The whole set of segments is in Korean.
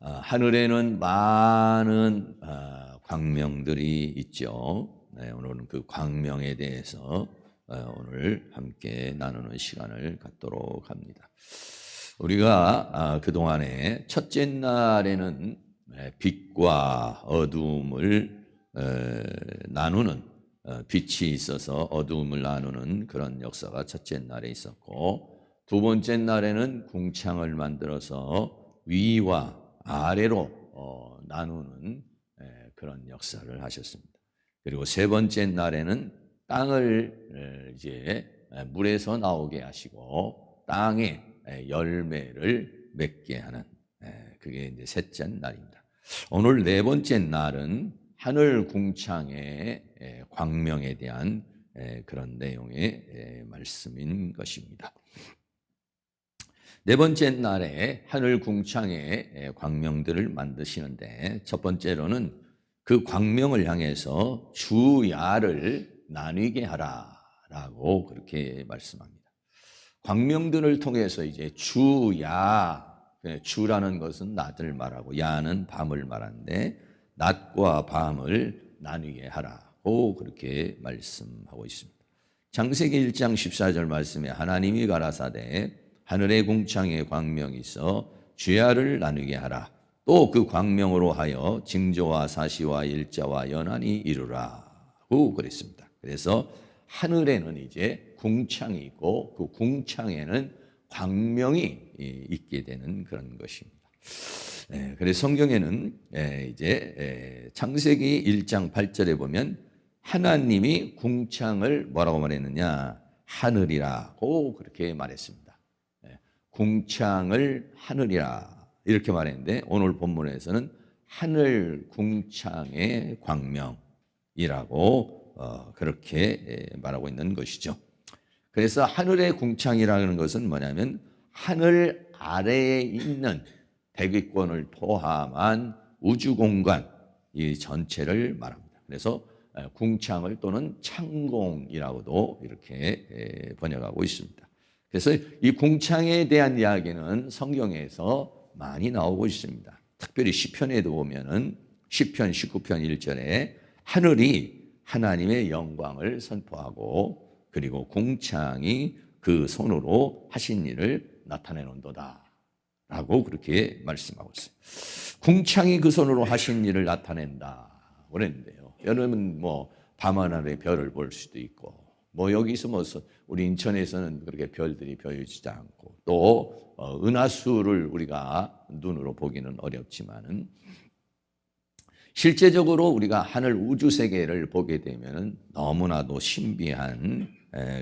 하늘에는 많은 광명들이 있죠. 네, 오늘은 그 광명에 대해서 오늘 함께 나누는 시간을 갖도록 합니다. 우리가 그동안에 첫째 날에는 빛과 어두움을 나누는 빛이 있어서 어두움을 나누는 그런 역사가 첫째 날에 있었고, 두 번째 날에는 궁창을 만들어서 위와 아래로 나누는 그런 역사를 하셨습니다. 그리고 세 번째 날에는 땅을 이제 물에서 나오게 하시고 땅에 열매를 맺게 하는, 그게 이제 셋째 날입니다. 오늘 네 번째 날은 하늘 궁창의 광명에 대한 그런 내용의 말씀인 것입니다. 네 번째 날에 하늘 궁창의 광명들을 만드시는데, 첫 번째로는 그 광명을 향해서 주야를 나뉘게 하라라고 그렇게 말씀합니다. 광명들을 통해서 이제 주야, 주라는 것은 낮을 말하고 야는 밤을 말하는데, 낮과 밤을 나뉘게 하라고 그렇게 말씀하고 있습니다. 창세기 1장 14절 말씀에 하나님이 가라사대 하늘의 궁창에 광명이 있어 주야를 나누게 하라. 또 그 광명으로 하여 징조와 사시와 일자와 연한이 이루라고 그랬습니다. 그래서 하늘에는 이제 궁창이 있고 그 궁창에는 광명이 있게 되는 그런 것입니다. 그래서 성경에는 이제 창세기 1장 8절에 보면 하나님이 궁창을 뭐라고 말했느냐? 하늘이라고 그렇게 말했습니다. 궁창을 하늘이라 이렇게 말했는데, 오늘 본문에서는 하늘 궁창의 광명이라고 그렇게 말하고 있는 것이죠. 그래서 하늘의 궁창이라는 것은 뭐냐면 하늘 아래에 있는 대기권을 포함한 우주 공간 이 전체를 말합니다. 그래서 궁창을 또는 창공이라고도 이렇게 번역하고 있습니다. 그래서 이 궁창에 대한 이야기는 성경에서 많이 나오고 있습니다. 특별히 시편에도 보면은 시편 19편 1절에 하늘이 하나님의 영광을 선포하고 그리고 궁창이 그 손으로 하신 일을 나타내는도다 라고 그렇게 말씀하고 있어요. 궁창이 그 손으로 하신 일을 나타낸다 그랬는데요. 여러분 뭐 밤하늘의 별을 볼 수도 있고, 뭐 여기서 뭐 우리 인천에서는 그렇게 별들이 보여지지 않고, 또 은하수를 우리가 눈으로 보기는 어렵지만은 실제적으로 우리가 하늘 우주 세계를 보게 되면은 너무나도 신비한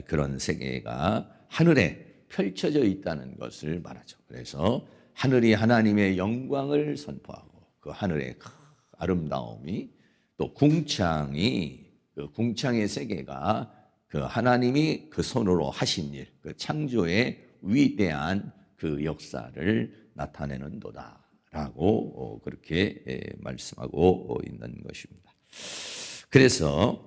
그런 세계가 하늘에 펼쳐져 있다는 것을 말하죠. 그래서 하늘이 하나님의 영광을 선포하고 그 하늘의 아름다움이, 또 궁창이, 그 궁창의 세계가 그 하나님이 그 손으로 하신 일, 그 창조의 위대한 그 역사를 나타내는도다라고 그렇게 말씀하고 있는 것입니다. 그래서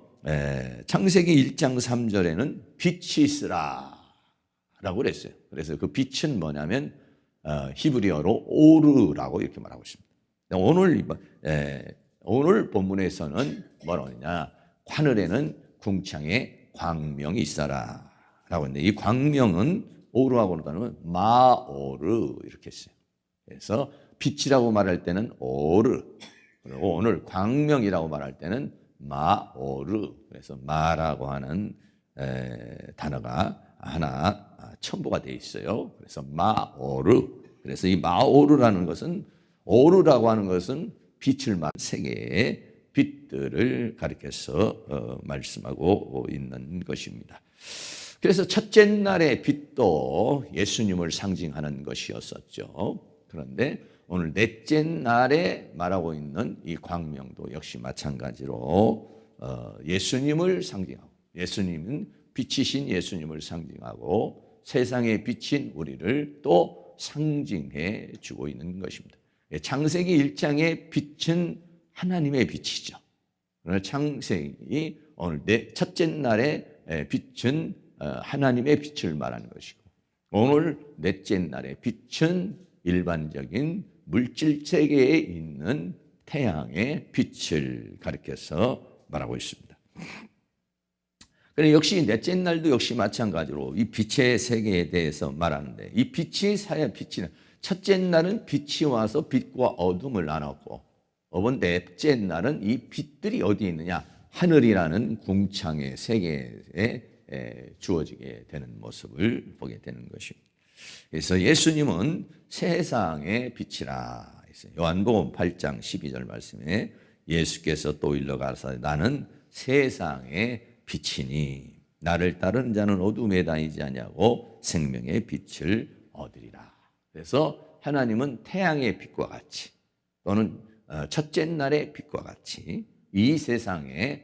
창세기 1장 3절에는 빛이 있으라라고 그랬어요. 그래서 그 빛은 뭐냐면 히브리어로 오르라고 이렇게 말하고 있습니다. 오늘 본문에서는 뭐라고 하느냐? 하늘에는 궁창에 광명이 있어라 라고 했는데, 이 광명은 오르하고 나누면 마오르 이렇게 했어요. 그래서 빛이라고 말할 때는 오르, 그리고 오늘 광명이라고 말할 때는 마오르. 그래서 마라고 하는 단어가 하나 첨부가 되어 있어요. 그래서 마오르. 그래서 이 마오르라는 것은, 오르라고 하는 것은 빛을 말하는 세계의 빛들을 가리켜서 말씀하고 있는 것입니다. 그래서 첫째 날의 빛도 예수님을 상징하는 것이었었죠. 그런데 오늘 넷째 날에 말하고 있는 이 광명도 역시 마찬가지로 예수님을 상징하고, 예수님은 빛이신 예수님을 상징하고 세상의 빛인 우리를 또 상징해 주고 있는 것입니다. 창세기 1장의 빛은 하나님의 빛이죠. 창세기 오늘 첫째 날의 빛은 하나님의 빛을 말하는 것이고, 오늘 넷째 날의 빛은 일반적인 물질 세계에 있는 태양의 빛을 가리켜서 말하고 있습니다. 그래 역시 넷째 날도 역시 마찬가지로 이 빛의 세계에 대해서 말하는데, 이 빛이 빛이는 첫째 날은 빛이 와서 빛과 어둠을 나눴고, 넷째 날은 이 빛들이 어디 있느냐, 하늘이라는 궁창의 세계에 주어지게 되는 모습을 보게 되는 것입니다. 그래서 예수님은 세상의 빛이라 했어요. 요한복음 8장 12절 말씀에 예수께서 또 일러가사 나는 세상의 빛이니 나를 따르는 자는 어둠에 다니지 아니하고 생명의 빛을 얻으리라. 그래서 하나님은 태양의 빛과 같이 또는 첫째 날의 빛과 같이 이 세상을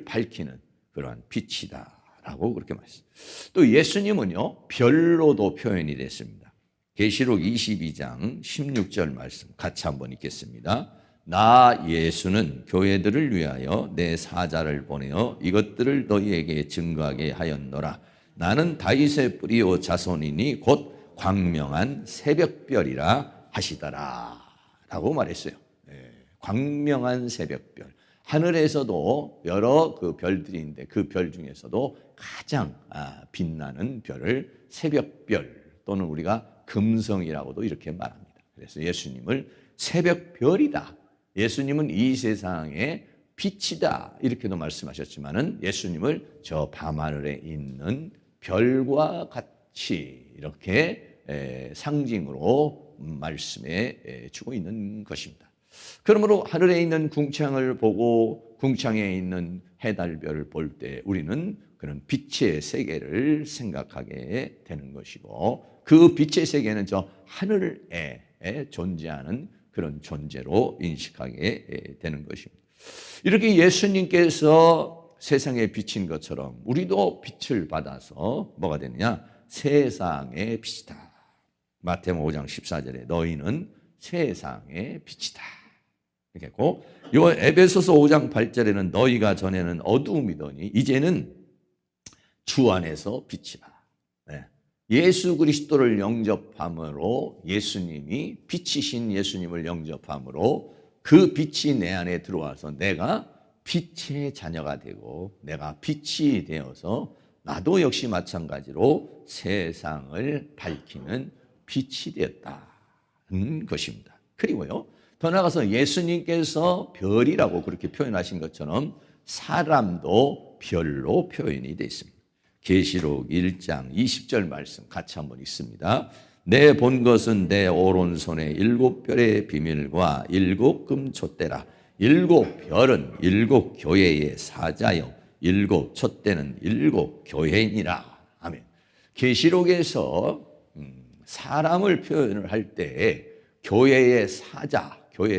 밝히는 그러한 빛이다라고 그렇게 말했습니다. 또 예수님은요 별로도 표현이 됐습니다. 계시록 22장 16절 말씀 같이 한번 읽겠습니다. 나 예수는 교회들을 위하여 내 사자를 보내어 이것들을 너희에게 증거하게 하였노라. 나는 다윗의 뿌리요 자손이니 곧 광명한 새벽별이라 하시더라 라고 말했어요. 광명한 새벽별. 하늘에서도 여러 그 별들이 있는데 그 별 중에서도 가장 빛나는 별을 새벽별 또는 우리가 금성이라고도 이렇게 말합니다. 그래서 예수님을 새벽별이다. 예수님은 이 세상의 빛이다. 이렇게도 말씀하셨지만은 예수님을 저 밤하늘에 있는 별과 같이 이렇게 상징으로 말씀해 주고 있는 것입니다. 그러므로 하늘에 있는 궁창을 보고 궁창에 있는 해달별을 볼 때 우리는 그런 빛의 세계를 생각하게 되는 것이고, 그 빛의 세계는 저 하늘에 존재하는 그런 존재로 인식하게 되는 것입니다. 이렇게 예수님께서 세상에 비친 것처럼 우리도 빛을 받아서 뭐가 되느냐? 세상의 빛이다. 마태복음 5장 14절에 너희는 세상의 빛이다. 이렇게 했고, 요 에베소서 5장 8절에는 너희가 전에는 어두움이더니 이제는 주 안에서 빛이다. 예수 그리스도를 영접함으로 예수님이 빛이신 예수님을 영접함으로 그 빛이 내 안에 들어와서 내가 빛의 자녀가 되고 내가 빛이 되어서 나도 역시 마찬가지로 세상을 밝히는 빛이 되었다는 것입니다. 그리고요 더 나아가서 예수님께서 별이라고 그렇게 표현하신 것처럼 사람도 별로 표현이 되어 있습니다. 계시록 1장 20절 말씀 같이 한번 읽습니다. 내 본 것은 내 오른손에 7별의 비밀과 7금 촛대라. 7별은 7 교회의 사자요 7 촛대는 7 교회니라. 아멘. 계시록에서 사람을 표현을 할 때 교회의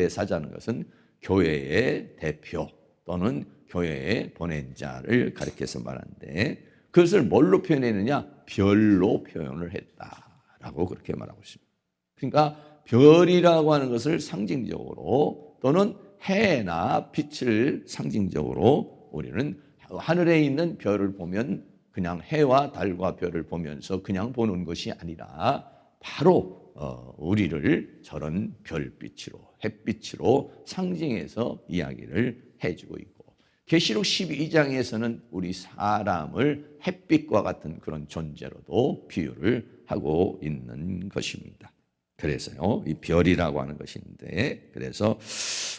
사자는 것은 교회의 대표 또는 교회의 보낸 자를 가리켜서 말하는데, 그것을 뭘로 표현했느냐? 별로 표현을 했다라고 그렇게 말하고 있습니다. 그러니까 별이라고 하는 것을 상징적으로 또는 해나 빛을 상징적으로 우리는 하늘에 있는 별을 보면 그냥 해와 달과 별을 보면서 그냥 보는 것이 아니라 바로 우리를 저런 별빛으로 햇빛으로 상징해서 이야기를 해주고 있고, 계시록 12장에서는 우리 사람을 햇빛과 같은 그런 존재로도 비유를 하고 있는 것입니다. 그래서요, 이 별이라고 하는 것인데, 그래서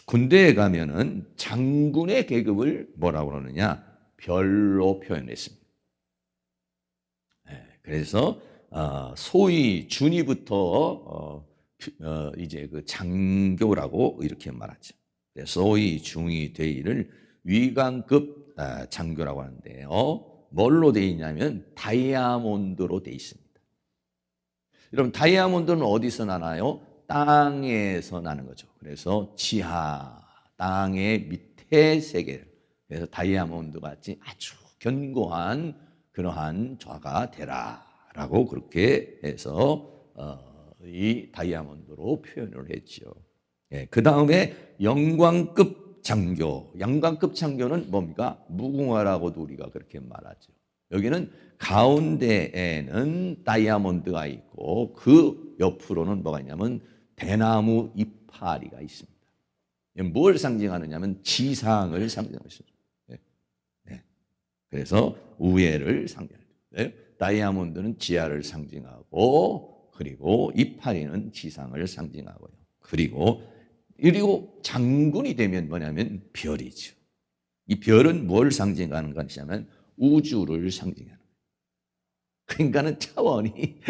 군대에 가면은 장군의 계급을 뭐라고 그러느냐? 별로 표현했습니다. 그래서 소위 중위부터 이제 그 장교라고 이렇게 말하죠. 소위 중위 대위를 위관급 장교라고 하는데요. 뭘로 되어 있냐면 다이아몬드로 되어 있습니다. 여러분, 다이아몬드는 어디서 나나요? 땅에서 나는 거죠. 그래서 지하, 땅의 밑에 세계, 그래서 다이아몬드 같이 아주 견고한 그러한 좌가 되라라고 그렇게 해서 이 다이아몬드로 표현을 했죠. 그 다음에 영광급 장교. 영광급 장교는 뭡니까? 무궁화라고도 우리가 그렇게 말하죠. 여기는 가운데에는 다이아몬드가 있고 그 옆으로는 뭐가 있냐면 대나무 이파리가 있습니다. 뭘 상징하느냐면 지상을 상징하고 있습니다. 네. 그래서 우애를 상징합니다. 네. 다이아몬드는 지하를 상징하고, 그리고 이파리는 지상을 상징하고요. 그리고 장군이 되면 뭐냐면 별이죠. 이 별은 뭘 상징하는 것이냐면 우주를 상징하는 거예요. 그러니까는 차원이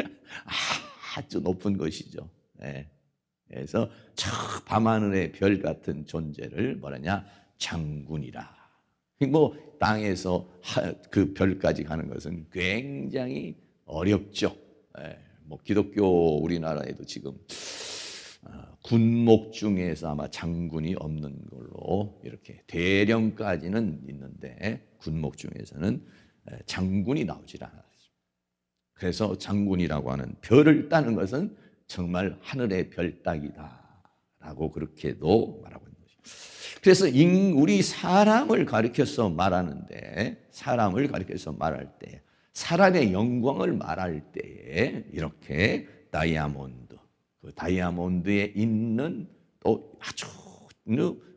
아주 높은 것이죠. 네. 그래서 저 밤하늘의 별 같은 존재를 뭐라냐? 장군이라. 뭐 땅에서 그 별까지 가는 것은 굉장히 어렵죠. 뭐 기독교 우리나라에도 지금 군목 중에서 아마 장군이 없는 걸로 이렇게 대령까지는 있는데 군목 중에서는 장군이 나오질 않았습니다. 그래서 장군이라고 하는 별을 따는 것은 정말 하늘의 별 따기다라고 그렇게도 말하고 있는 것이죠. 그래서 우리 사람을 가리켜서 말하는데, 사람을 가리켜서 말할 때, 사람의 영광을 말할 때에 이렇게 다이아몬드, 그 다이아몬드에 있는 또 아주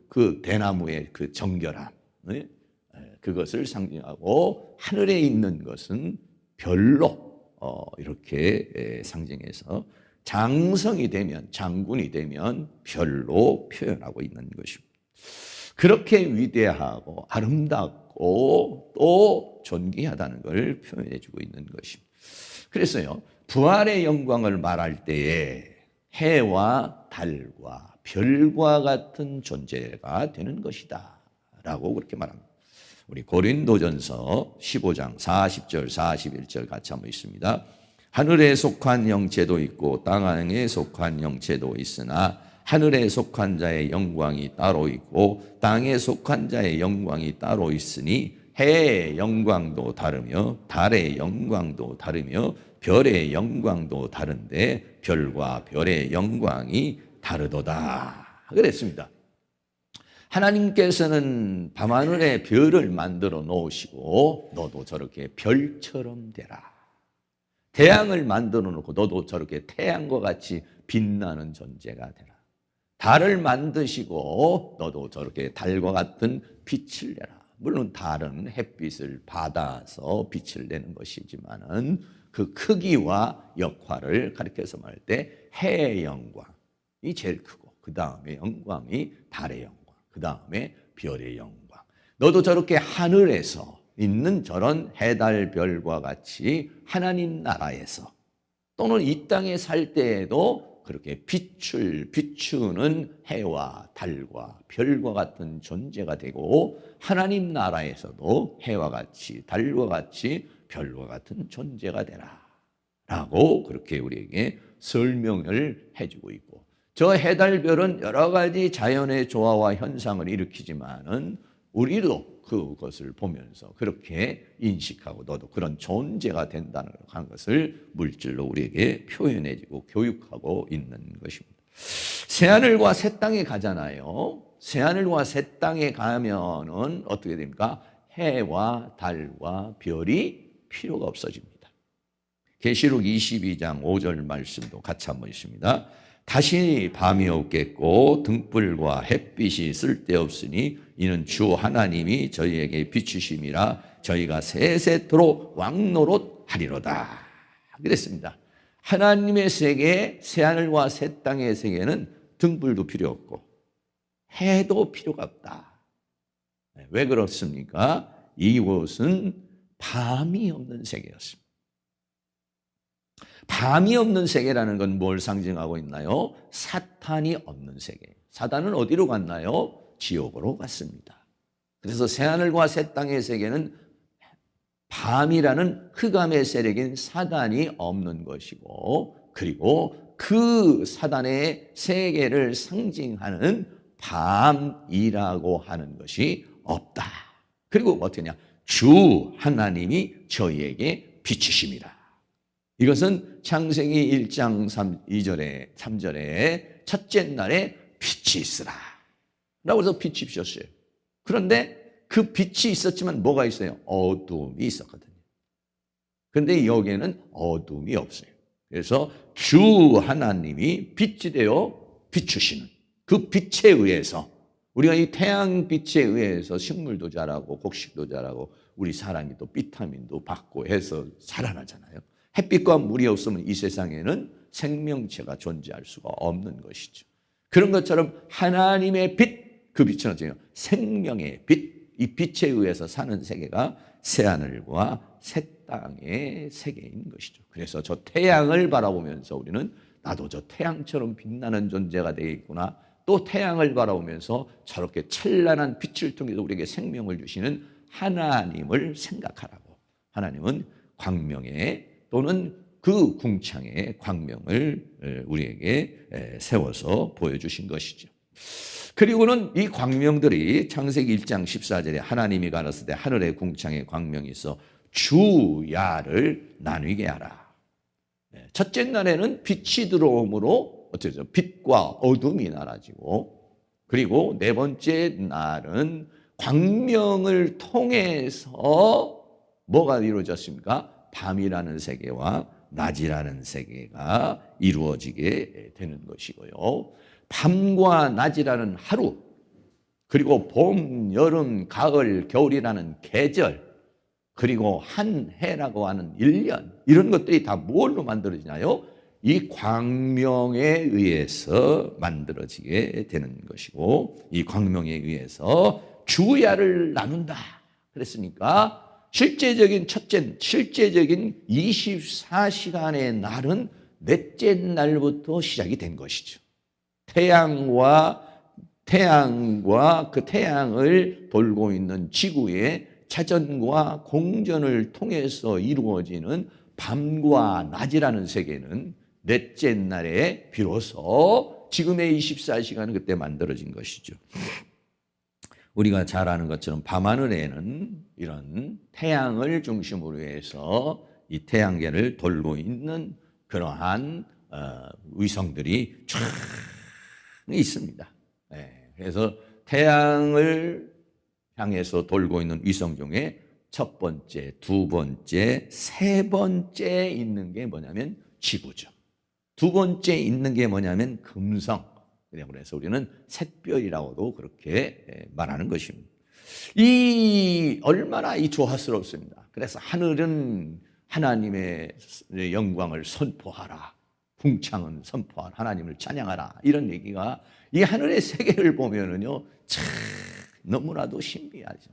그 대나무의 그 정결함, 그것을 상징하고, 하늘에 있는 것은 별로 이렇게 상징해서 장성이 되면, 장군이 되면 별로 표현하고 있는 것입니다. 그렇게 위대하고 아름답고 또 존귀하다는 걸 표현해 주고 있는 것입니다. 그래서요, 부활의 영광을 말할 때에 해와 달과 별과 같은 존재가 되는 것이다 라고 그렇게 말합니다. 우리 고린도전서 15장 40절 41절 같이 한번 있습니다. 하늘에 속한 영체도 있고 땅에 속한 영체도 있으나 하늘에 속한 자의 영광이 따로 있고 땅에 속한 자의 영광이 따로 있으니 해의 영광도 다르며 달의 영광도 다르며 별의 영광도 다른데 별과 별의 영광이 다르도다 그랬습니다. 하나님께서는 밤하늘에 별을 만들어 놓으시고 너도 저렇게 별처럼 되라. 태양을 만들어 놓고 너도 저렇게 태양과 같이 빛나는 존재가 되라. 달을 만드시고 너도 저렇게 달과 같은 빛을 내라. 물론 달은 햇빛을 받아서 빛을 내는 것이지만은 그 크기와 역할을 가리켜서 말할 때 해의 영광이 제일 크고 그 다음에 영광이 달의 영광, 그 다음에 별의 영광. 너도 저렇게 하늘에서 있는 저런 해달 별과 같이 하나님 나라에서 또는 이 땅에 살 때에도 그렇게 비추는 해와 달과 별과 같은 존재가 되고 하나님 나라에서도 해와 같이 달과 같이 별과 같은 존재가 되라 라고 그렇게 우리에게 설명을 해주고 있고, 저 해달별은 여러 가지 자연의 조화와 현상을 일으키지만은 우리도 그것을 보면서 그렇게 인식하고 너도 그런 존재가 된다는 것을 물질로 우리에게 표현해주고 교육하고 있는 것입니다. 새하늘과 새 땅에 가잖아요. 새하늘과 새 땅에 가면은 어떻게 됩니까? 해와 달과 별이 필요가 없어집니다. 계시록 22장 5절 말씀도 같이 한번 있습니다. 다시 밤이 없겠고 등불과 햇빛이 쓸데없으니 이는 주 하나님이 저희에게 비추심이라 저희가 세세토록 왕노릇하리로다 그랬습니다. 하나님의 세계, 새하늘과 새 땅의 세계는 등불도 필요 없고 해도 필요가 없다. 왜 그렇습니까? 이곳은 밤이 없는 세계였습니다. 밤이 없는 세계라는 건 뭘 상징하고 있나요? 사탄이 없는 세계. 사탄은 어디로 갔나요? 지옥으로 갔습니다. 그래서 새하늘과 새 땅의 세계는 밤이라는 흑암의 세력인 사단이 없는 것이고, 그리고 그 사단의 세계를 상징하는 밤이라고 하는 것이 없다. 그리고 어떠냐? 주 하나님이 저희에게 비추심이라. 이것은 창세기 1장 2절에 3절에 첫째 날에 빛이 있으라 라고 해서 빛이 비쳤어요. 그런데 그 빛이 있었지만 뭐가 있어요? 어둠이 있었거든요. 그런데 여기에는 어둠이 없어요. 그래서 주 하나님이 빛이 되어 비추시는 그 빛에 의해서 우리가 이 태양빛에 의해서 식물도 자라고 곡식도 자라고 우리 사람이 또 비타민도 받고 해서 살아나잖아요. 햇빛과 물이 없으면 이 세상에는 생명체가 존재할 수가 없는 것이죠. 그런 것처럼 하나님의 빛, 그 빛은 어때요? 생명의 빛, 이 빛에 의해서 사는 세계가 새하늘과 새 땅의 세계인 것이죠. 그래서 저 태양을 바라보면서 우리는 나도 저 태양처럼 빛나는 존재가 되겠구나. 또 태양을 바라보면서 저렇게 찬란한 빛을 통해서 우리에게 생명을 주시는 하나님을 생각하라고. 하나님은 광명의 또는 그 궁창의 광명을 우리에게 세워서 보여주신 것이죠. 그리고는 이 광명들이 창세기 1장 14절에 하나님이 가라사대 때 하늘의 궁창에 광명이 있어 주야를 나뉘게 하라. 첫째 날에는 빛이 들어옴으로 어쩌죠? 빛과 어둠이 나눠지고, 그리고 네 번째 날은 광명을 통해서 뭐가 이루어졌습니까? 밤이라는 세계와 낮이라는 세계가 이루어지게 되는 것이고요. 밤과 낮이라는 하루, 그리고 봄, 여름, 가을, 겨울이라는 계절, 그리고 한 해라고 하는 1년, 이런 것들이 다 뭘로 만들어지나요? 이 광명에 의해서 만들어지게 되는 것이고, 이 광명에 의해서 주야를 나눈다 그랬으니까 실제적인 24시간의 날은 넷째 날부터 시작이 된 것이죠. 태양과 그 태양을 돌고 있는 지구의 차전과 공전을 통해서 이루어지는 밤과 낮이라는 세계는 넷째 날에 비로소 지금의 24시간은 그때 만들어진 것이죠. 우리가 잘 아는 것처럼 밤하늘에는 이런 태양을 중심으로 해서 이 태양계를 돌고 있는 그러한 위성들이 쫙 있습니다. 그래서 태양을 향해서 돌고 있는 위성 중에 첫 번째, 두 번째, 세 번째 있는 게 뭐냐면 지구죠. 두 번째 있는 게 뭐냐면 금성. 그래서 우리는 샛별이라고도 그렇게 말하는 것입니다. 얼마나 조화스럽습니다. 그래서 하늘은 하나님의 영광을 선포하라. 궁창은 선포하라. 하나님을 찬양하라. 이런 얘기가 이 하늘의 세계를 보면은요, 참 너무나도 신비하죠.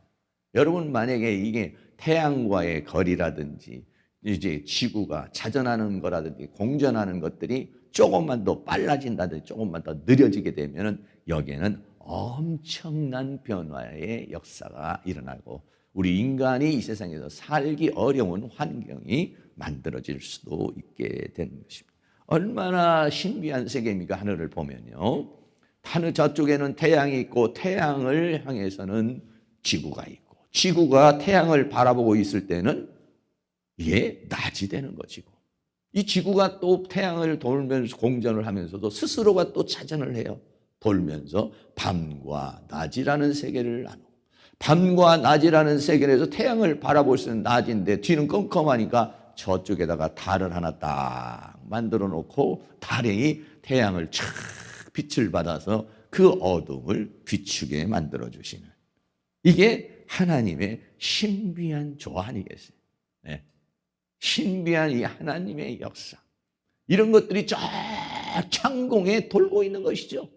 여러분 만약에 이게 태양과의 거리라든지 이제 지구가 자전하는 거라든지 공전하는 것들이 조금만 더 빨라진다든지 조금만 더 느려지게 되면은 여기에는 엄청난 변화의 역사가 일어나고 우리 인간이 이 세상에서 살기 어려운 환경이 만들어질 수도 있게 되는 것입니다. 얼마나 신비한 세계입니까? 하늘을 보면요. 하늘 저쪽에는 태양이 있고 태양을 향해서는 지구가 있고 지구가 태양을 바라보고 있을 때는 이게 낮이 되는 것이고 이 지구가 또 태양을 돌면서 공전을 하면서도 스스로가 또 차전을 해요. 돌면서 밤과 낮이라는 세계를 나누고 밤과 낮이라는 세계에서 태양을 바라볼 수 있는 낮인데 뒤는 컴컴하니까 저쪽에다가 달을 하나 딱 만들어 놓고 달이 태양을 촥 빛을 받아서 그 어둠을 비추게 만들어 주시는 이게 하나님의 신비한 조화 아니겠어요? 네. 신비한 이 하나님의 역사. 이런 것들이 저 창공에 돌고 있는 것이죠.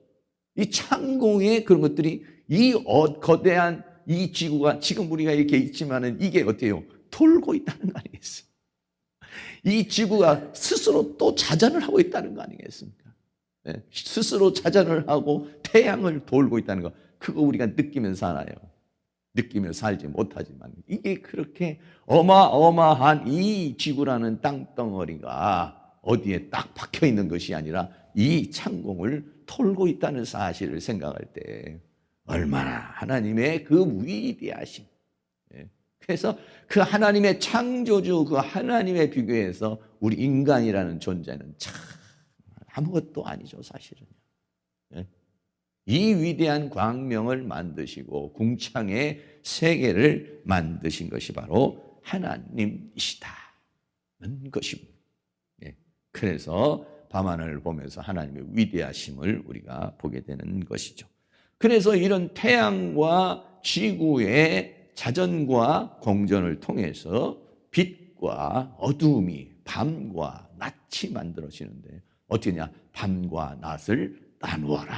이 창공에 그런 것들이 이 거대한 이 지구가 지금 우리가 이렇게 있지만은 이게 어때요? 돌고 있다는 거 아니겠어요? 이 지구가 스스로 또 자전을 하고 있다는 거 아니겠습니까? 네. 스스로 자전을 하고 태양을 돌고 있다는 거. 그거 우리가 느끼면서 살아요. 느끼며 살지 못하지만 이게 그렇게 어마어마한 이 지구라는 땅덩어리가 어디에 딱 박혀 있는 것이 아니라 이 창공을 돌고 있다는 사실을 생각할 때 얼마나 하나님의 그 위대하심. 그래서 그 하나님의 창조주 그 하나님에 비교해서 우리 인간이라는 존재는 참 아무것도 아니죠, 사실은요. 이 위대한 광명을 만드시고 궁창의 세계를 만드신 것이 바로 하나님이시다는 것입니다. 그래서 밤하늘을 보면서 하나님의 위대하심을 우리가 보게 되는 것이죠. 그래서 이런 태양과 지구의 자전과 공전을 통해서 빛과 어둠이 밤과 낮이 만들어지는데 어떻게냐? 밤과 낮을 나누어라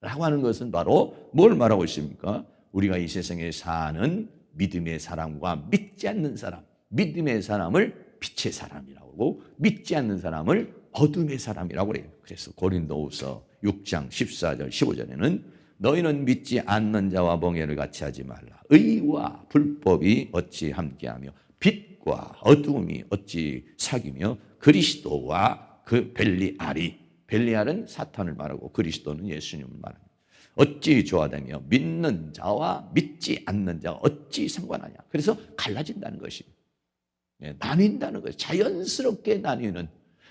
라고 하는 것은 바로 뭘 말하고 있습니까? 우리가 이 세상에 사는 믿음의 사람과 믿지 않는 사람, 믿음의 사람을 빛의 사람이라고 하고 믿지 않는 사람을 어둠의 사람이라고 그래요. 그래서 고린도후서 6장 14절 15절에는 너희는 믿지 않는 자와 멍에를 같이 하지 말라. 의와 불법이 어찌 함께하며 빛과 어둠이 어찌 사귀며 그리스도와 그 벨리알은 사탄을 말하고 그리스도는 예수님을 말합니다. 어찌 조화되며 믿는 자와 믿지 않는 자가 어찌 상관하냐. 그래서 갈라진다는 것입니다. 나뉜다는 것이 자연스럽게 나뉘는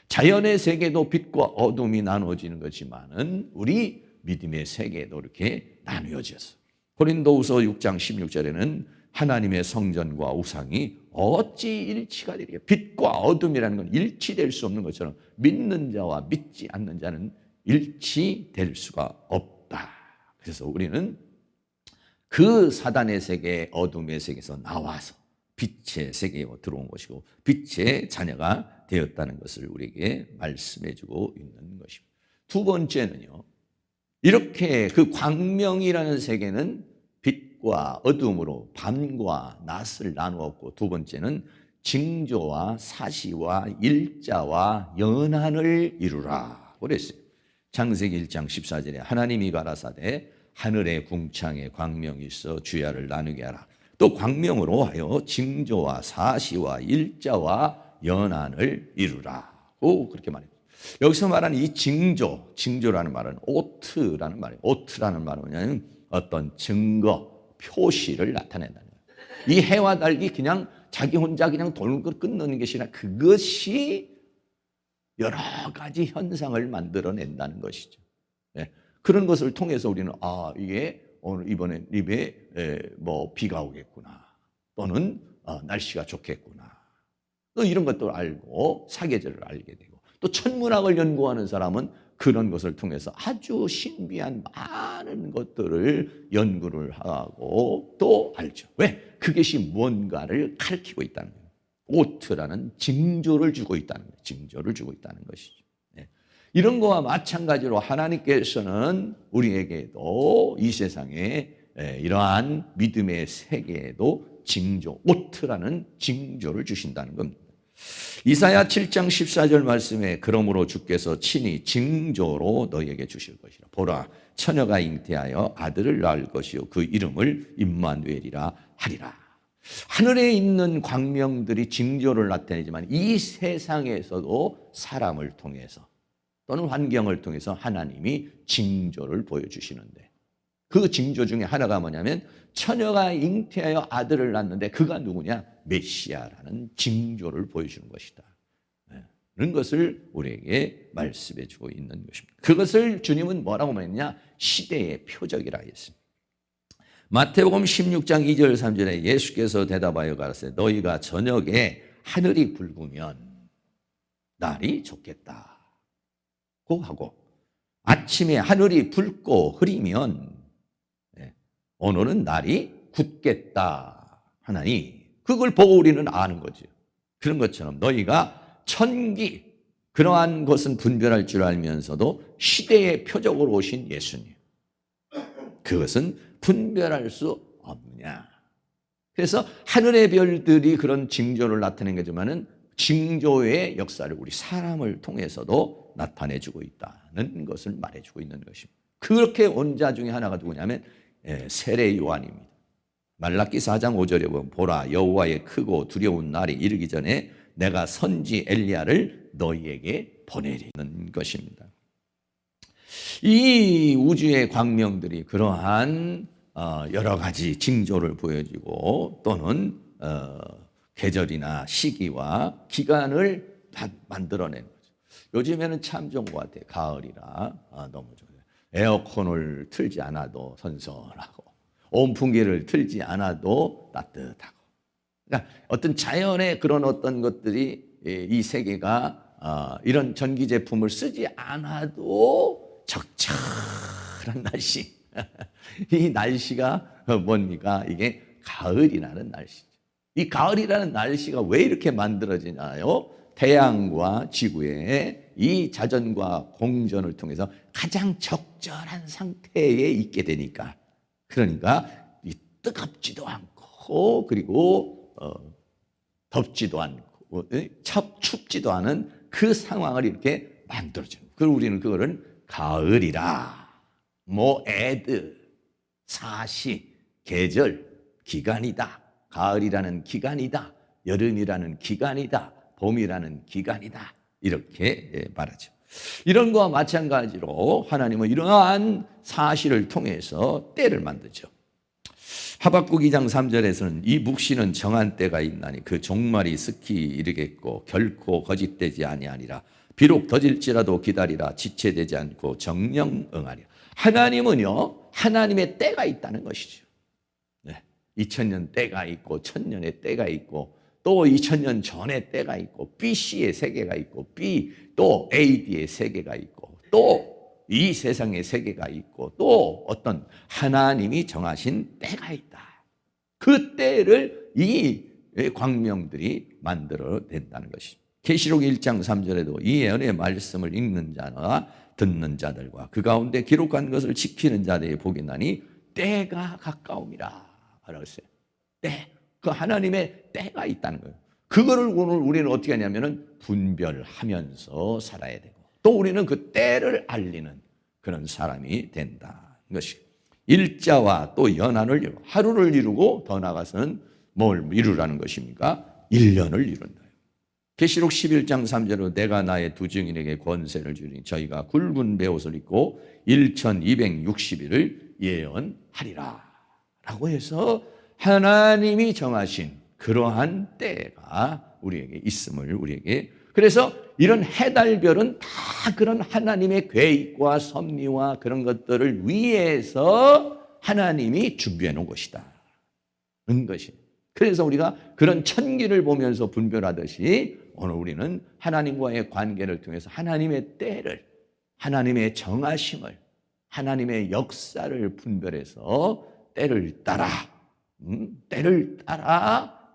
자연의 세계도 빛과 어둠이 나누어지는 것이지만은 우리 믿음의 세계도 이렇게 나누어져서 고린도후서 6장 16절에는 하나님의 성전과 우상이 어찌 일치가 되리까. 빛과 어둠이라는 건 일치될 수 없는 것처럼 믿는 자와 믿지 않는 자는 일치될 수가 없다. 그래서 우리는 그 사단의 세계, 어둠의 세계에서 나와서 빛의 세계에 들어온 것이고 빛의 자녀가 되었다는 것을 우리에게 말씀해 주고 있는 것입니다. 두 번째는요, 이렇게 그 광명이라는 세계는 빛과 어둠으로 밤과 낮을 나누었고, 두 번째는 징조와 사시와 일자와 연한을 이루라 그랬어요. 창세기 1장 14절에 하나님이 가라사대 하늘의 궁창에 광명이 있어 주야를 나누게 하라. 또 광명으로 하여 징조와 사시와 일자와 연한을 이루라고 그렇게 말해요. 여기서 말하는 이 징조라는 말은 오트라는 말이에요. 오트라는 말은 뭐냐면 어떤 증거, 표시를 나타낸다는 거예요. 이 해와 달이 그냥 자기 혼자 그냥 돌고 끝내는 것이 아니라 그것이 여러 가지 현상을 만들어낸다는 것이죠. 네. 그런 것을 통해서 우리는 이게 오늘 이번에 비가 오겠구나, 또는 날씨가 좋겠구나, 또 이런 것도 알고 사계절을 알게 되고, 또 천문학을 연구하는 사람은 그런 것을 통해서 아주 신비한 많은 것들을 연구를 하고 또 알죠. 왜? 그것이 뭔가를 가리키고 있다는 거예요. 오트라는 징조를 주고 있다는 거예요. 징조를 주고 있다는 것이죠. 네. 이런 거와 마찬가지로 하나님께서는 우리에게도 이 세상에 이러한 믿음의 세계에도 징조, 오트라는 징조를 주신다는 겁니다. 이사야 7장 14절 말씀에 그러므로 주께서 친히 징조로 너희에게 주실 것이라. 보라, 처녀가 잉태하여 아들을 낳을 것이요 그 이름을 임마누엘이라 하리라. 하늘에 있는 광명들이 징조를 나타내지만 이 세상에서도 사람을 통해서 또는 환경을 통해서 하나님이 징조를 보여주시는데, 그 징조 중에 하나가 뭐냐면 처녀가 잉태하여 아들을 낳는데 그가 누구냐? 메시아라는 징조를 보여주는 것이다. 그런 것을 우리에게 말씀해 주고 있는 것입니다. 그것을 주님은 뭐라고 말했냐? 시대의 표적이라 했습니다. 마태복음 16장 2절 3절에 예수께서 대답하여 가라사대 너희가 저녁에 하늘이 붉으면 날이 좋겠다 고 하고, 아침에 하늘이 붉고 흐리면 오늘은 날이 굳겠다 하나니, 그걸 보고 우리는 아는 거죠. 그런 것처럼 너희가 천기, 그러한 것은 분별할 줄 알면서도 시대의 표적으로 오신 예수님, 그것은 분별할 수 없느냐. 그래서 하늘의 별들이 그런 징조를 나타낸 거지만은 징조의 역사를 우리 사람을 통해서도 나타내주고 있다는 것을 말해주고 있는 것입니다. 그렇게 온 자 중에 하나가 누구냐면 세례 요한입니다. 말라기 4장 5절에 보면 보라, 여호와의 크고 두려운 날이 이르기 전에 내가 선지 엘리야를 너희에게 보내리는 것입니다. 이 우주의 광명들이 그러한 여러 가지 징조를 보여주고 또는 계절이나 시기와 기간을 만들어내는 거죠. 요즘에는 참 좋은 것 같아요. 가을이라 너무 좋아요. 에어컨을 틀지 않아도 선선하고 온풍기를 틀지 않아도 따뜻하고, 그러니까 어떤 자연의 그런 어떤 것들이 이 세계가 이런 전기 제품을 쓰지 않아도 적절한 날씨. 이 날씨가 뭡니까? 이게 가을이라는 날씨죠. 이 가을이라는 날씨가 왜 이렇게 만들어지나요? 태양과 지구의 이 자전과 공전을 통해서 가장 적절한 상태에 있게 되니까. 그러니까 뜨겁지도 않고 그리고 덥지도 않고 춥지도 않은 그 상황을 이렇게 만들어줘요. 그리고 우리는 그거를 가을이라, 모에드, 사시, 계절, 기간이다. 가을이라는 기간이다. 여름이라는 기간이다. 봄이라는 기간이다. 이렇게 말하죠. 이런 거와 마찬가지로 하나님은 이러한 사실을 통해서 때를 만들죠. 하박국 2장 3절에서는 이 묵시는 정한 때가 있나니 그 종말이 습히 이르겠고 결코 거짓되지 아니하니라. 비록 더딜지라도 기다리라. 지체되지 않고 정령 응하리라. 하나님은요, 하나님의 때가 있다는 것이죠. 2000년 때가 있고 1000년의 때가 있고 또 2000년 전의 때가 있고 BC의 세계가 있고 또 AD의 세계가 있고 또 이 세상의 세계가 있고 또 어떤 하나님이 정하신 때가 있다. 그 때를 이 광명들이 만들어낸다는 것이죠. 계시록 1장 3절에도 이 예언의 말씀을 읽는 자나 듣는 자들과 그 가운데 기록한 것을 지키는 자들이 복이 나니 때가 가까움이라 그랬어요. 때, 그 하나님의 때가 있다는 거예요. 그거를 오늘 우리는 어떻게 하냐면은 분별하면서 살아야 되고 또 우리는 그 때를 알리는 그런 사람이 된다는 것이고 일자와 또 연한을 이루고 하루를 이루고 더 나아가서는 뭘 이루라는 것입니까? 1년을 이룬다. 계시록 11장 3절로 내가 나의 두 증인에게 권세를 주니 저희가 굵은 베옷을 입고 1260일을 예언하리라 라고 해서 하나님이 정하신 그러한 때가 우리에게 있음을 우리에게 그래서 이런 해달별은 다 그런 하나님의 계획과 섭리와 그런 것들을 위해서 하나님이 준비해 놓은 것이다. 그래서 우리가 그런 천기를 보면서 분별하듯이 오늘 우리는 하나님과의 관계를 통해서 하나님의 때를, 하나님의 정하심을, 하나님의 역사를 분별해서 때를 따라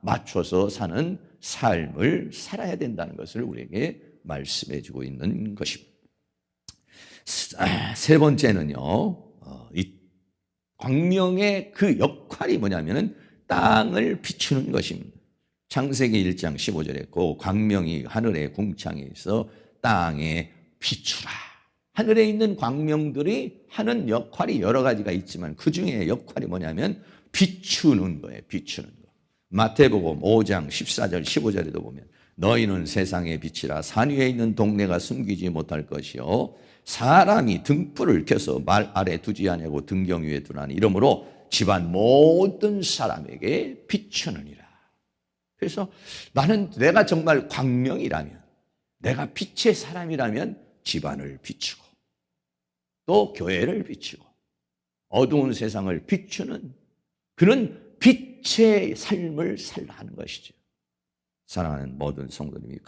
맞춰서 사는 삶을 살아야 된다는 것을 우리에게 말씀해 주고 있는 것입니다. 세 번째는요, 이 광명의 그 역할이 뭐냐면은 땅을 비추는 것입니다. 창세기 1장 15절에 그 광명이 하늘의 궁창에서 땅에 비추라. 하늘에 있는 광명들이 하는 역할이 여러 가지가 있지만 그 중에 역할이 뭐냐면 비추는 거예요. 비추는 거. 마태복음 5장 14절 15절에도 보면 너희는 세상의 빛이라 산 위에 있는 동네가 숨기지 못할 것이요 사람이 등불을 켜서 말 아래 두지 아니하고 등경 위에 두나니 이러므로 집안 모든 사람에게 비추느니라. 그래서 나는 내가 정말 광명이라면 내가 빛의 사람이라면 집안을 비추고 또 교회를 비추고 어두운 세상을 비추는 그런 빛의 삶을 살라 하는 것이죠. 사랑하는 모든 성도님이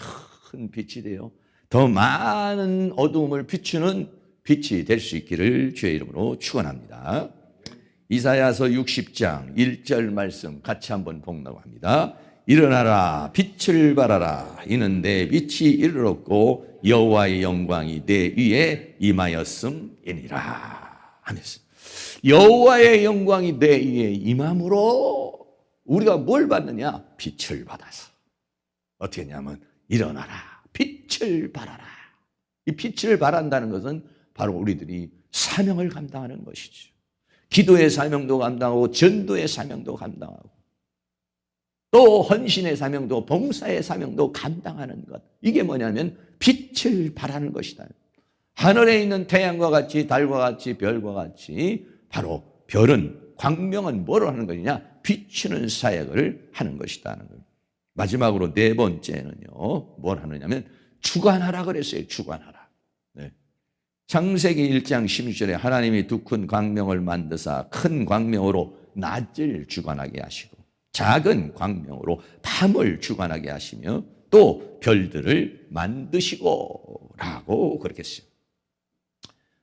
큰 빛이 되어 더 많은 어두움을 비추는 빛이 될 수 있기를 주의 이름으로 축원합니다. 이사야서 60장 1절 말씀 같이 한번 봉독 합니다. 일어나라 빛을 발하라 이는 내 빛이 이르렀고 여호와의 영광이 내 위에 임하였음이니라 하면서 여호와의 영광이 내 위에 임함으로 우리가 뭘 받느냐? 빛을 받아서 어떻게 했냐면 일어나라 빛을 발하라. 이 빛을 발한다는 것은 바로 우리들이 사명을 감당하는 것이죠. 기도의 사명도 감당하고 전도의 사명도 감당하고 또 헌신의 사명도 봉사의 사명도 감당하는 것. 이게 뭐냐면 빛을 발하는 것이다. 하늘에 있는 태양과 같이 달과 같이 별과 같이 바로 별은 광명은 뭐로 하는 것이냐? 비추는 사역을 하는 것이다. 마지막으로 네 번째는요. 뭘 하느냐면 주관하라 그랬어요. 주관하라. 네. 창세기 1장 16절에 하나님이 두 큰 광명을 만드사 큰 광명으로 낮을 주관하게 하시고 작은 광명으로 밤을 주관하게 하시며 또 별들을 만드시고 라고 그렇게 했어요.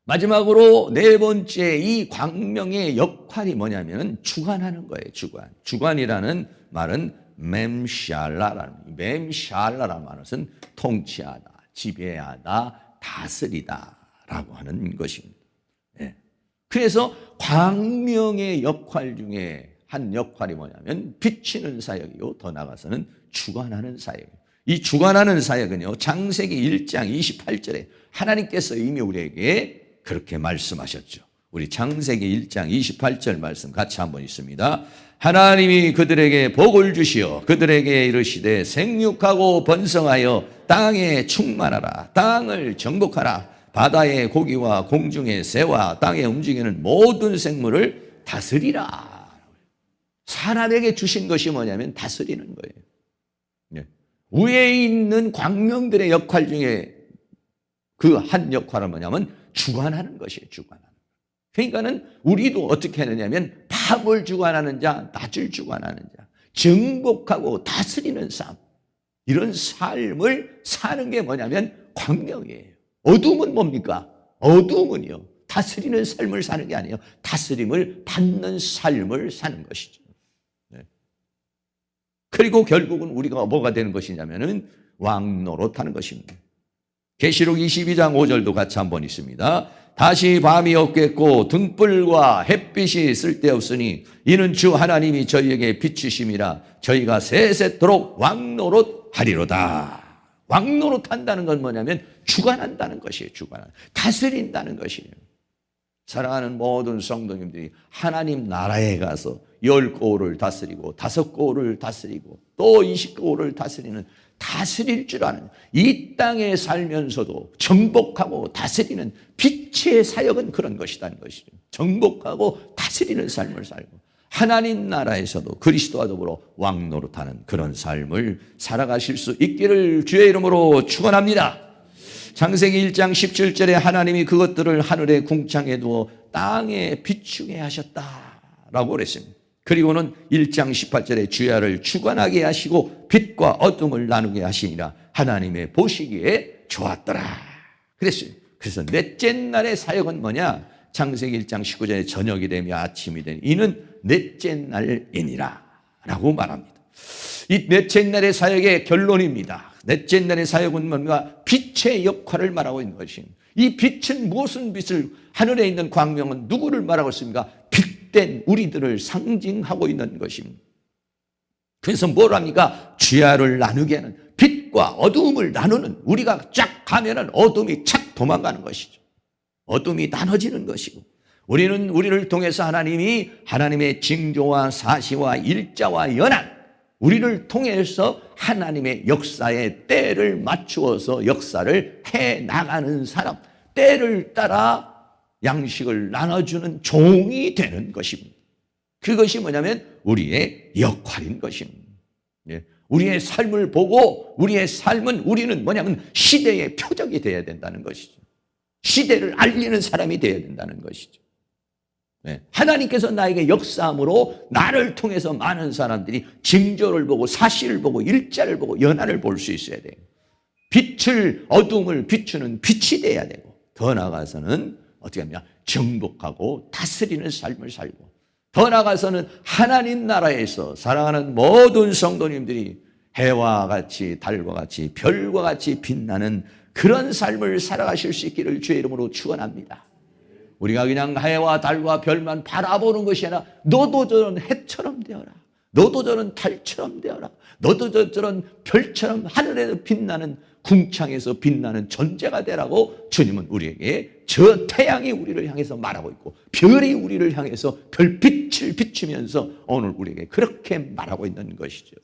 마지막으로 네 번째 이 광명의 역할이 뭐냐면 주관하는 거예요. 주관. 주관이라는 말은 맴샬라라는 말은 통치하다, 지배하다, 다스리다라고 하는 것입니다. 예. 그래서 광명의 역할 중에 한 역할이 뭐냐면 비치는 사역이요. 더 나아가서는 주관하는 사역이에요. 이 주관하는 사역은요. 창세기 1장 28절에 하나님께서 이미 우리에게 그렇게 말씀하셨죠. 우리 창세기 1장 28절 말씀 같이 한번 있습니다. 하나님이 그들에게 복을 주시어 그들에게 이르시되 생육하고 번성하여 땅에 충만하라. 땅을 정복하라. 바다의 고기와 공중의 새와 땅에 움직이는 모든 생물을 다스리라. 사람에게 주신 것이 뭐냐면 다스리는 거예요. 네. 위에 있는 광명들의 역할 중에 그 한 역할은 뭐냐면 주관하는 것이에요. 주관하는. 그러니까는 우리도 어떻게 하느냐면 밥을 주관하는 자, 낯을 주관하는 자, 정복하고 다스리는 삶, 이런 삶을 사는 게 뭐냐면 광명이에요. 어둠은 뭡니까? 어둠은요, 다스리는 삶을 사는 게 아니에요. 다스림을 받는 삶을 사는 것이죠. 네. 그리고 결국은 우리가 뭐가 되는 것이냐면은 왕노릇하는 것입니다. 계시록 22장 5절도 같이 한번 있습니다. 다시 밤이 없겠고 등불과 햇빛이 쓸데없으니 이는 주 하나님이 저희에게 비추심이라 저희가 세세토록 왕노릇하리로다. 왕노릇한다는 건 뭐냐면 주관한다는 것이에요. 주관한, 다스린다는 것이에요. 사랑하는 모든 성도님들이 하나님 나라에 가서 10고을을 다스리고 5고을을 다스리고 또 20고을을 다스리는, 다스릴 줄 아는, 이 땅에 살면서도 정복하고 다스리는 빛의 사역은 그런 것이라는 것이죠. 정복하고 다스리는 삶을 살고 하나님 나라에서도 그리스도와 더불어 왕노릇하는 그런 삶을 살아가실 수 있기를 주의 이름으로 축원합니다. 창세기 1장 17절에 하나님이 그것들을 하늘의 궁창에 두어 땅에 비추게 하셨다라고 그랬습니다. 그리고는 1장 18절에 주야를 주관하게 하시고 빛과 어둠을 나누게 하시니라 하나님의 보시기에 좋았더라 그랬어요. 그래서 넷째 날의 사역은 뭐냐? 창세기 1장 19절에 저녁이 되며 아침이 되니 이는 넷째 날이니라 라고 말합니다. 이 넷째 날의 사역의 결론입니다. 넷째 날의 사역은 뭔가 빛의 역할을 말하고 있는 것입니다. 이 빛은 무슨 빛을, 하늘에 있는 광명은 누구를 말하고 있습니까? 빛된 우리들을 상징하고 있는 것입니다. 그래서 뭘 합니까? 주야를 나누게 하는, 빛과 어둠을 나누는, 우리가 쫙 가면은 어둠이 착 도망가는 것이죠. 어둠이 나눠지는 것이고, 우리는 우리를 통해서 하나님이 하나님의 징조와 사시와 일자와 연한, 우리를 통해서 하나님의 역사에 때를 맞추어서 역사를 해나가는 사람, 때를 따라 양식을 나눠주는 종이 되는 것입니다. 그것이 뭐냐면 우리의 역할인 것입니다. 우리의 삶을 보고 우리의 삶은, 우리는 뭐냐면 시대의 표적이 되어야 된다는 것이죠. 시대를 알리는 사람이 되어야 된다는 것이죠. 하나님께서 나에게 역사함으로 나를 통해서 많은 사람들이 징조를 보고 사실을 보고 일자를 보고 연한을 볼 수 있어야 돼요. 빛을, 어둠을 비추는 빛이 돼야 되고, 더 나아가서는 어떻게 하냐? 정복하고 다스리는 삶을 살고, 더 나아가서는 하나님 나라에서 사랑하는 모든 성도님들이 해와 같이 달과 같이 별과 같이 빛나는 그런 삶을 살아가실 수 있기를 주의 이름으로 축원합니다. 우리가 그냥 해와 달과 별만 바라보는 것이 아니라 너도 저런 해처럼 되어라, 너도 저런 달처럼 되어라, 너도 저런 별처럼 하늘에서 빛나는, 궁창에서 빛나는 존재가 되라고 주님은 우리에게, 저 태양이 우리를 향해서 말하고 있고 별이 우리를 향해서 별빛을 비추면서 오늘 우리에게 그렇게 말하고 있는 것이죠.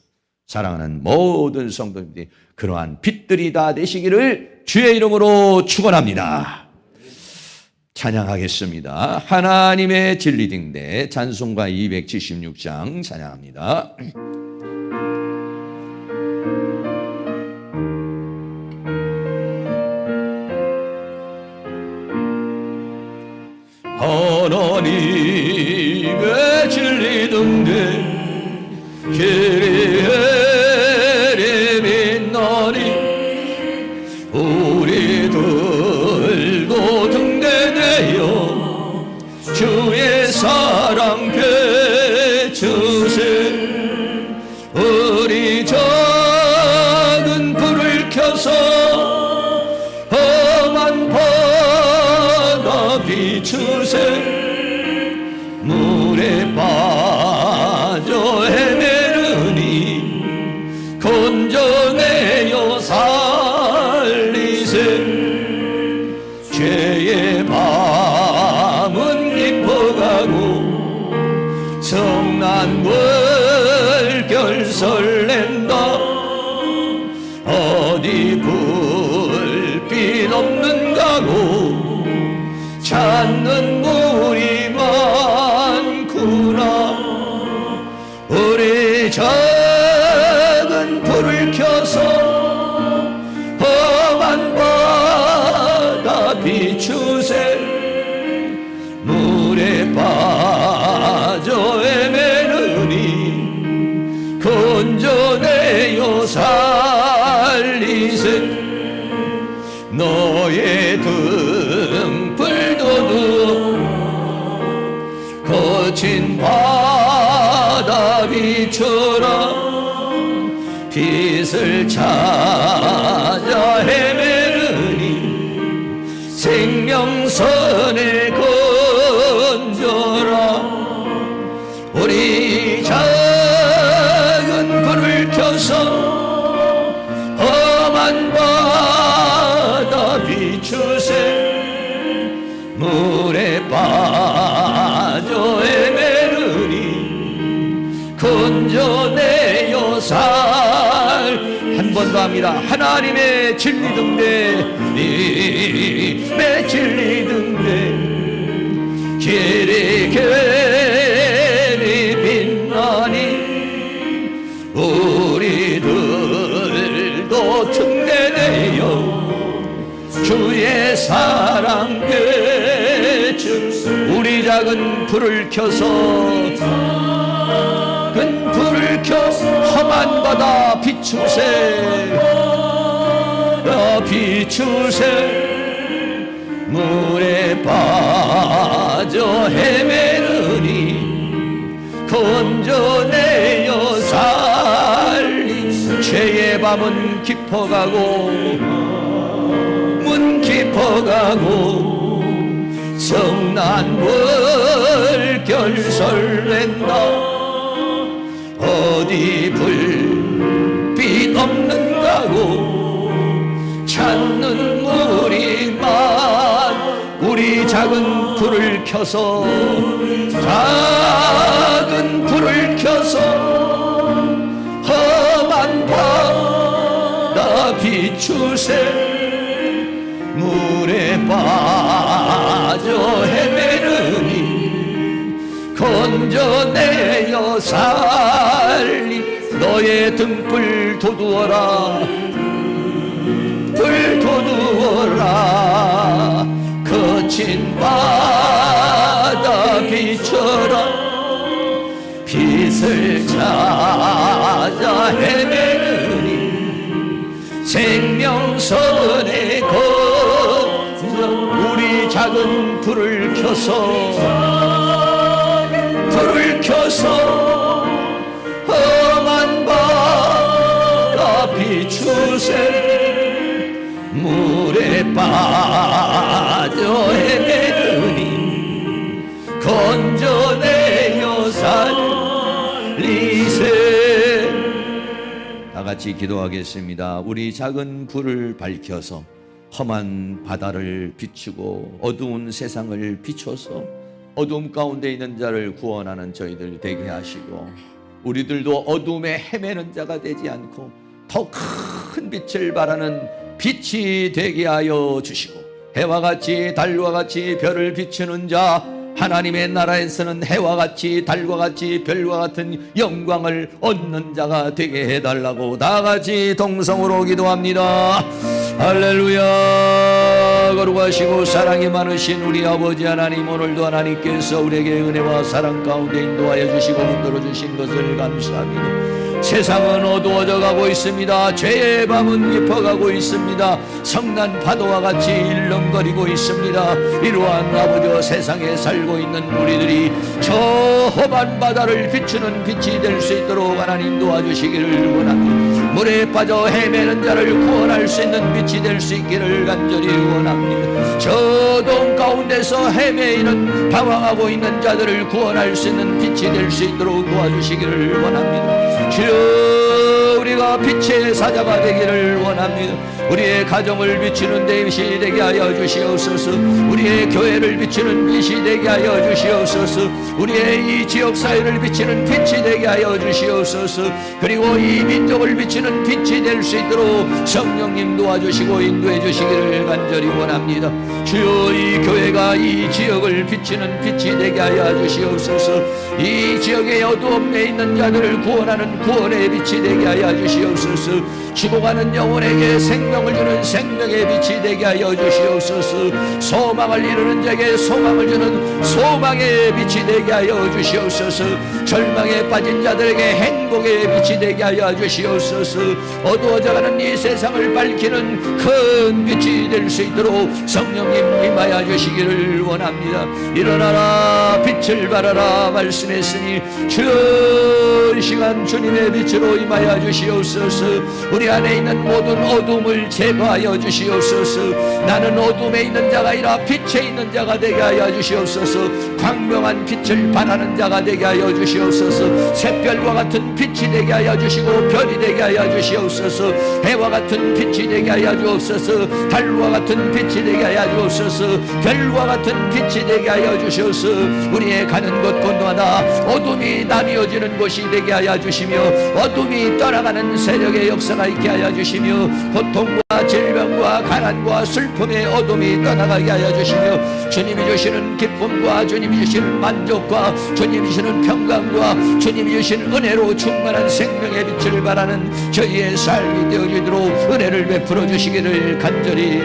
사랑하는 모든 성도님들이 그러한 빛들이 다 되시기를 주의 이름으로 축원합니다. 찬양하겠습니다. 하나님의 진리등대 찬송가 276장 찬양합니다. 하나님의 진리등대 길이 빛나 비추세 물에 빠져 헤매르니 건져내어 살리세 죄의 밤은 깊어가고 성난 물결 설렌다 어디 불빛 없는가고 찾는 물이 많구나 우리 작은 불을 켜서 험한 바다 비추세 물에 빠져 헤매느니 건져내어 살리세 너의 등불도 거친 바다 비춰라 빛을 찾아 헤매느니 생명선에 건져라 우리 작은 불을 켜서 험한 바다 비추세 물에 빠져 헤매르니 건져내어 한 번 더 합니다. 하나님의 진리 등대 님의 진리 등대 길이 길이 빛나니 우리들도 등대되어 주의 사랑 되주 우리 작은 불을 켜서 큰 불을 켜서 험한 바다 비추세 비추세 물에 빠져 헤매느니 건져내어 살리 죄의 밤은 깊어가고 문 깊어가고 성난 물결 설렌다 어디 불빛 없는가고 찾는 물이 우리 작은 불을 켜서 작은 불을 켜서 험한 바다 비추세 물에 빠져 헤매느니 건져내어 살리 너의 등불 도두어라 불 도두어라 거친 바다 비춰라 빛을 찾아 헤매느니 생명선에 건져 우리 작은 불을 켜서 험한 바다 비추세 물에 빠져 헤매느니 건져내어 살리세 다같이 기도하겠습니다. 우리 작은 불을 밝혀서 험한 바다를 비추고 어두운 세상을 비춰서 어두움 가운데 있는 자를 구원하는 저희들 되게 하시고 우리들도 어두움에 헤매는 자가 되지 않고 더 큰 빛을 바라는 빛이 되게 하여 주시고 해와 같이 달과 같이 별을 비추는 자 하나님의 나라에서는 해와 같이 달과 같이 별과 같은 영광을 얻는 자가 되게 해달라고 다같이 동성으로 기도합니다. 할렐루야. 거룩하시고 사랑이 많으신 우리 아버지 하나님 오늘도 하나님께서 우리에게 은혜와 사랑 가운데 인도하여 주시고 붙들어 주신 것을 감사합니다. 세상은 어두워져 가고 있습니다. 죄의 밤은 깊어가고 있습니다. 성난 파도와 같이 일렁거리고 있습니다. 이러한 아버지와 세상에 살고 있는 우리들이 저 험한 바다를 비추는 빛이 될 수 있도록 하나님 도와주시기를 원합니다. 물에 빠져 헤매는 자를 구원할 수 있는 빛이 될 수 있기를 간절히 원합니다. 저 어두운 가운데 가운데서 헤매이는 방황하고 있는 자들을 구원할 수 있는 빛이 될 수 있도록 도와주시기를 원합니다. 주여, 우리가 빛의 사자가 되기를 원합니다. 우리의 가정을 비추는 빛이 되게 하여 주시옵소서. 우리의 교회를 비추는 빛이 되게 하여 주시옵소서. 우리의 이 지역 사회를 비추는 빛이 되게 하여 주시옵소서. 그리고 이 민족을 비추는 빛이 될 수 있도록 성령님 도와주시고 인도해 주시기를 간절히 원합니다. 주여, 이 교회가 이 지역을 비추는 빛이 되게 하여 주시옵소서. 이 지역의 어두움에 있는 자들을 구원하는 구원의 빛이 되게 하여 주시옵소서. 죽어가는 영혼에게 생명을 주는 생명의 빛이 되게 하여 주시옵소서. 소망을 이루는 자에게 소망을 주는 소망의 빛이 되게 하여 주시옵소서. 절망에 빠진 자들에게 행복의 빛이 되게 하여 주시옵소서. 어두워져가는 이 세상을 밝히는 큰 빛이 될 수 있도록 성령님 임하여 주시기를 원합니다. 일어나라, 빛을 발하라 말씀했으니 주여, 이 시간 주님의 빛으로 임하여 주시옵소서. 우리 안에 있는 모든 어둠을 제거하여 주시옵소서. 나는 어둠에 있는 자가 아니라 빛에 있는 자가 되게 하여 주시옵소서. 광명한 빛을 발하는 자가 되게 하여 주시옵소서. 샛별과 같은 빛이 되게 하여 주시고 별이 되게 하여 주시옵소서. 해와 같은 빛이 되게 하여 주옵소서. 달과 같은 빛이 되게 하여 주옵소서. 별과 같은 빛이 되게 하여 주셔서 우리의 가는 곳 곳마다 어둠이 나뉘어지는 곳이 되게 하여 주시며 어둠이 떠나가는 세력의 역사가 있게 하여 주시며 고통과 질병과 가난과 슬픔의 어둠이 떠나가게 하여 주시며 주님이 주시는 기쁨과 주님이 주시는 만족과 주님이 주시는 평강과 주님이 주시는 은혜로 충만한 생명의 빛을 발하는 저희의 삶이 되어지도록 은혜를 베풀어 주시기를 간절히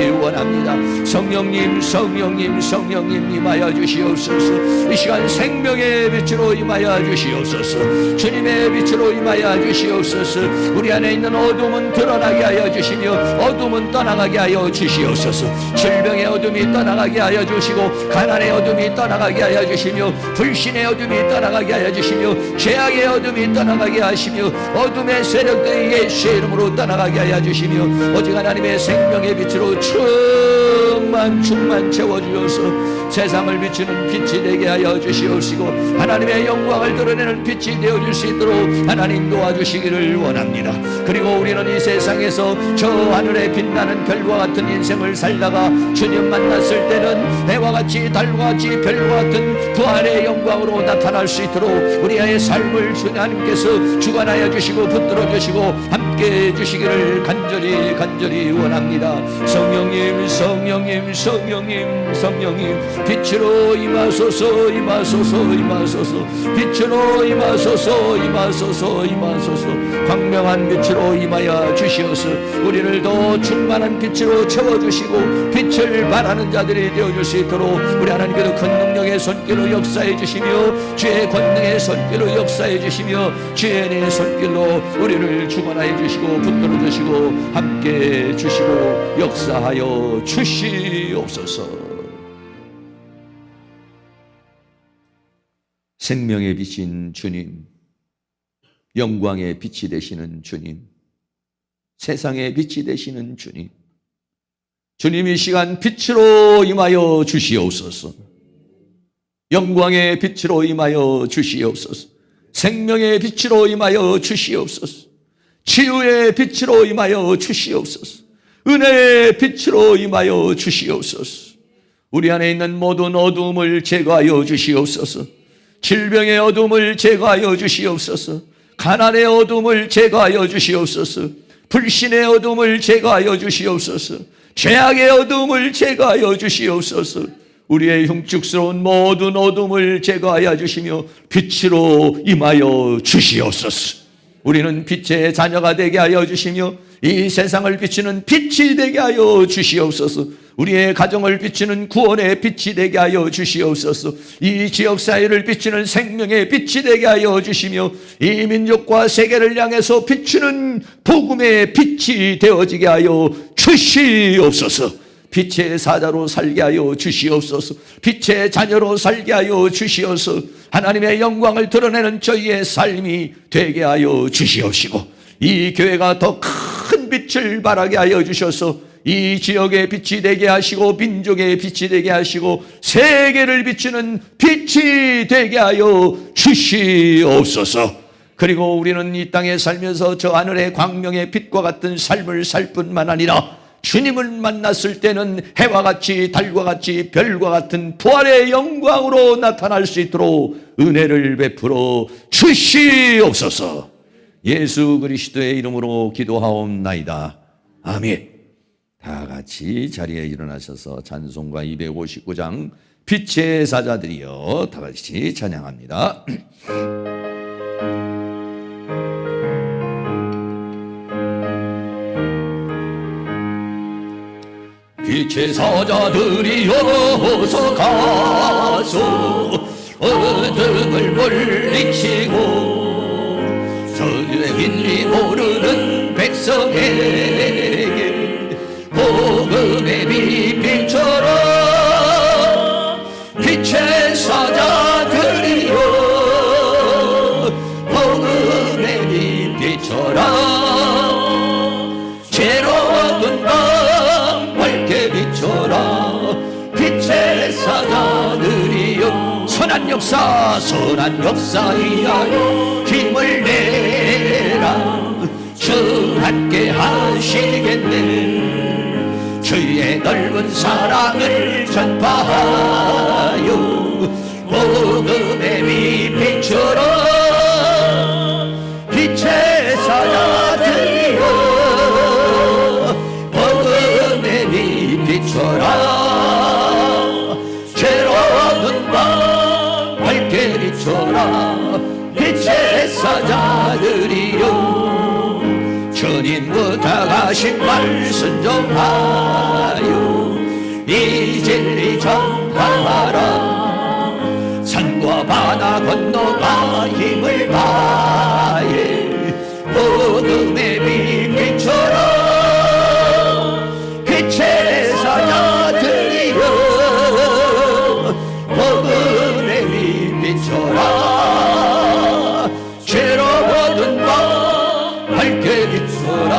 원합니다. 성령님, 성령님, 성령님 임하여 주시옵소서. 이 시간 생명의 빛으로 임하여 주시옵소서. 주님의 빛으로 임하여 주시옵소서. 우리 안에 있는 어둠은 드러나게 하여 주시며 어둠은 떠나가게 하여 주시옵소서. 질병의 어둠이 떠나가게 하여 주시고 가난의 어둠이 떠나가게 하여 주시며 불신의 어둠이 떠나가게 하여 주시며 죄악의 어둠이 떠나가게 하시며 어둠의 세력들이 예수의 이름으로 떠나가게 하여 주시며 오직 하나님의 생명의 빛으로 충만 채워주셔서 세상을 비추는 빛이 되게 하여 주시옵시고 하나님의 영광을 드러내는 빛이 되어줄 수 있도록 하나님 도와주시기를 원합니다. 그리고 우리는 이 세상에서 저 하늘에 빛나는 별과 같은 인생을 살다가 주님 만났을 때는 해와 같이 달과 같이 별과 같은 부활의 영광으로 나타날 수 있도록 우리의 삶을 하나님께서 주관하여 주시고 붙들어 주시고 함께 해주시기를 간절히 원합니다. 성령님, 성령님, 성령님, 성령님 빛으로 임하소서, 임하소서, 임하소서. 빛으로 임하소서, 임하소서, 임하소서. 광명한 빛으로 임하여 주시어서 우리를 더 충만한 빛으로 채워주시고 빛을 발하는 자들이 되어줄 수 있도록 우리 하나님께도 큰 능력의 손길로 역사해 주시며 주의 권능의 손길로 역사해 주시며 주의 은혜의 손길로 우리를 주관하여 주시고 붙들어 주시고 함께 주시고 역사하여 주시옵소서. 생명의 빛인 주님, 영광의 빛이 되시는 주님, 세상의 빛이 되시는 주님, 주님 이 시간 빛으로 임하여 주시옵소서. 영광의 빛으로 임하여 주시옵소서. 생명의 빛으로 임하여 주시옵소서. 치유의 빛으로 임하여 주시옵소서. 은혜의 빛으로 임하여 주시옵소서. 우리 안에 있는 모든 어두움을 제거하여 주시옵소서. 질병의 어둠을 제거하여 주시옵소서. 가난의 어둠을 제거하여 주시옵소서. 불신의 어둠을 제거하여 주시옵소서. 죄악의 어둠을 제거하여 주시옵소서. 우리의 흉측스러운 모든 어둠을 제거하여 주시며 빛으로 임하여 주시옵소서. 우리는 빛의 자녀가 되게 하여 주시며 이 세상을 비추는 빛이 되게 하여 주시옵소서. 우리의 가정을 비추는 구원의 빛이 되게 하여 주시옵소서. 이 지역사회를 비추는 생명의 빛이 되게 하여 주시며 이 민족과 세계를 향해서 비추는 복음의 빛이 되어지게 하여 주시옵소서. 빛의 사자로 살게 하여 주시옵소서. 빛의 자녀로 살게 하여 주시옵소서. 하나님의 영광을 드러내는 저희의 삶이 되게 하여 주시옵시고 이 교회가 더 큰 빛을 발하게 하여 주셔서 이 지역의 빛이 되게 하시고 민족의 빛이 되게 하시고 세계를 비추는 빛이 되게 하여 주시옵소서. 그리고 우리는 이 땅에 살면서 저 하늘의 광명의 빛과 같은 삶을 살 뿐만 아니라 주님을 만났을 때는 해와 같이 달과 같이 별과 같은 부활의 영광으로 나타날 수 있도록 은혜를 베풀어 주시옵소서. 예수 그리스도의 이름으로 기도하옵나이다. 아멘. 다 같이 자리에 일어나셔서 찬송가 259장 빛의 사자들이여 다 같이 찬양합니다. 빛의 사자들이여 어서 가서 어둠을 물리치고 저들의 빛이 모르는 백성에게 복음의 빛처럼 빛의 사자들이여 복음의 빛처럼 괴로웠던 밤 밝게 비춰라. 빛의 사자들이여 선한 역사이하여 힘을 내라. 주 함께 하시겠네. 주의 넓은 사랑을 전파하여 복음의 빛처럼 빛의 사자들이여 복음의 빛처럼 괴로운 밤 밝게 비춰라. 빛의 사자들이여 주님과 다 가신 말 순종하여 이 진리 전하라. 산과 바다 건너가 힘을 다해 복음의 빛처럼 빛의 사자들이여 복음의 빛처럼 괴로운 밤 밝게 비춰라.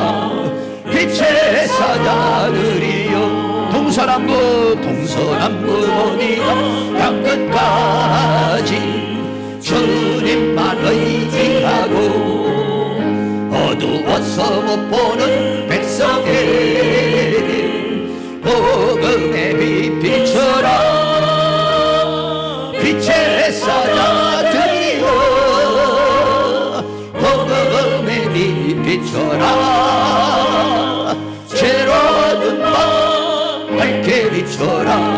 빛의 사자들이여 동서남북 어디나 땅끝까지 주님만 의지하고 어두워서 못 보는 백성에게 복음의 빛처럼 빛의 사자들이여 복음의 빛처럼 괴로운 밤 밝게 비춰라.